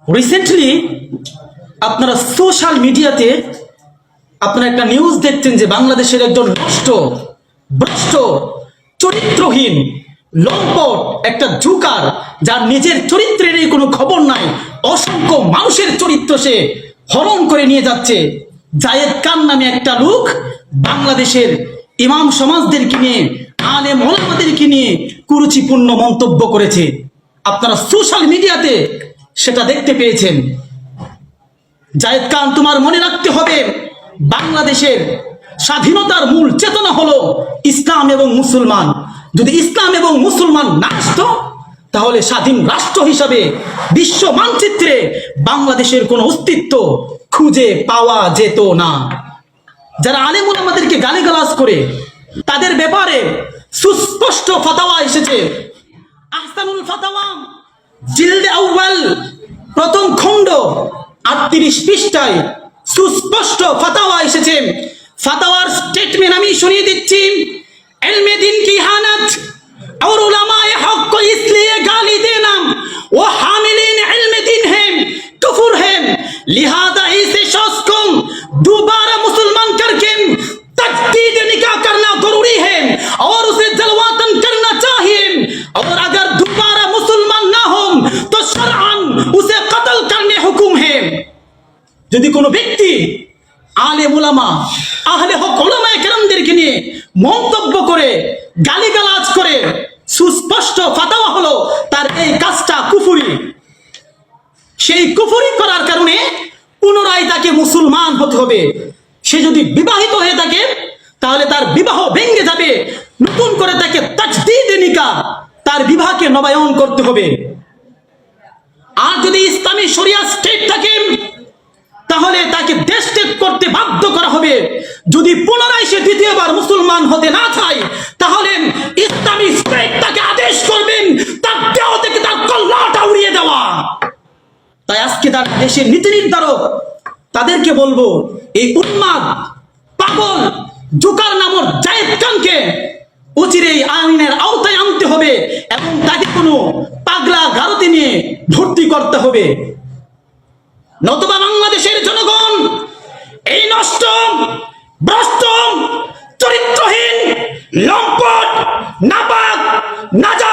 Recently আপনারা social মিডিয়াতে আপনারা একটা নিউজ দেখছেন যে বাংলাদেশের একজন ভ্রষ্ট চরিত্রহীন লম্পট একটা জুকার, যার নিজের চরিত্রেরই কোনো খবর নাই, অসংখ্য মানুষের চরিত্র সে হরণ করে নিয়ে যাচ্ছে। জায়েদ খান নামে একটা লোক বাংলাদেশের ইমাম সমাজদেরকে নিয়ে, আলেম ওলামাদেরকে নিয়ে কুরুচিপূর্ণ মন্তব্য করেছে। আপনারা সোশ্যাল মিডিয়াতে সেটা দেখতে পেয়েছেন। জায়েদ খান, তোমার মনে রাখতে হবে, বাংলাদেশের স্বাধীনতার মূল চেতনা হলো ইসলাম এবং মুসলমান। যদি ইসলাম এবং মুসলমান না আসতো, তাহলে স্বাধীন রাষ্ট্র হিসাবে বিশ্ব মানচিত্রে বাংলাদেশের কোনো অস্তিত্ব খুঁজে পাওয়া যেত না। যারা আলেম ওলামাদেরকে গালিগালাজ করে, তাদের ব্যাপারে সুস্পষ্ট ফাতাওয়া এসেছে। আহসানুল ফাতাওয়া জিলদে আউয়াল প্রথম খণ্ড 38 পৃষ্ঠায় সুস্পষ্ট ফাতাওয়া এসেছে। ফাতাওয়ার স্টেটমেন্ট আমি শুনিয়ে দিচ্ছি। इल्मे दिन की इहानत और उलमाए हक को इसलिए गाली देना वो हामिलीन इल्मे दिन है, कुफर है, लिहाजा ऐसे शख्स को दोबारा मुसलमान करके तजदीद निकाह करना जरूरी है और उसे जलवातन करना चाहिए, और अगर दोबारा मुसलमान ना हो तो शरअन उसे कत्ल करने हुक्म है। যদি কোনো ব্যক্তি আলেম ওলামা আহলে হক ওলামায়ে কেরামদেরকে নিয়ে মন্তব্য করে, গালিগালাজ করে, সুস্পষ্ট ফাতাওয়া হলো তার এই কাজটা কুফরি। সেই কুফরি করার কারণে পুনরায় তাকে মুসলমান হতে হবে। সে যদি বিবাহিত হয়ে থাকে তাহলে তার বিবাহ ভেঙে যাবে, নতুন করে তাকে তাজদীদ নিকাহ, তার বিবাহকে নবায়ন করতে হবে। আর যদি ইসলামী শরিয়া স্টেট থাকে তাহলে তাকে দেশ ত্যাগ করতে বাধ্য করা হবে। যদি পুনরায় সে দ্বিতীয়বার মুসলমান হতে না চায়, তাহলে ইসলামী স্টেট তাকে আদেশ করবেন তার দেহ থেকে তার কল্লাটা উড়িয়ে দেওয়া। তাই আজকে তার দেশের নীতি নির্ধারক তাদেরকে বলবো, এই উন্মাদ পাগল জোকার নামক জায়েদ খানকে অচিরেই আইনের আওতায় আনতে হবে এবং তাকে কোনো পাগলা গারদে নিয়ে ভর্তি করতে হবে। নতুবা বাংলাদেশের জনগণ এই নষ্ট, ভ্রষ্ট, চরিত্রহীন, লম্পট, নাপাক, নাজাত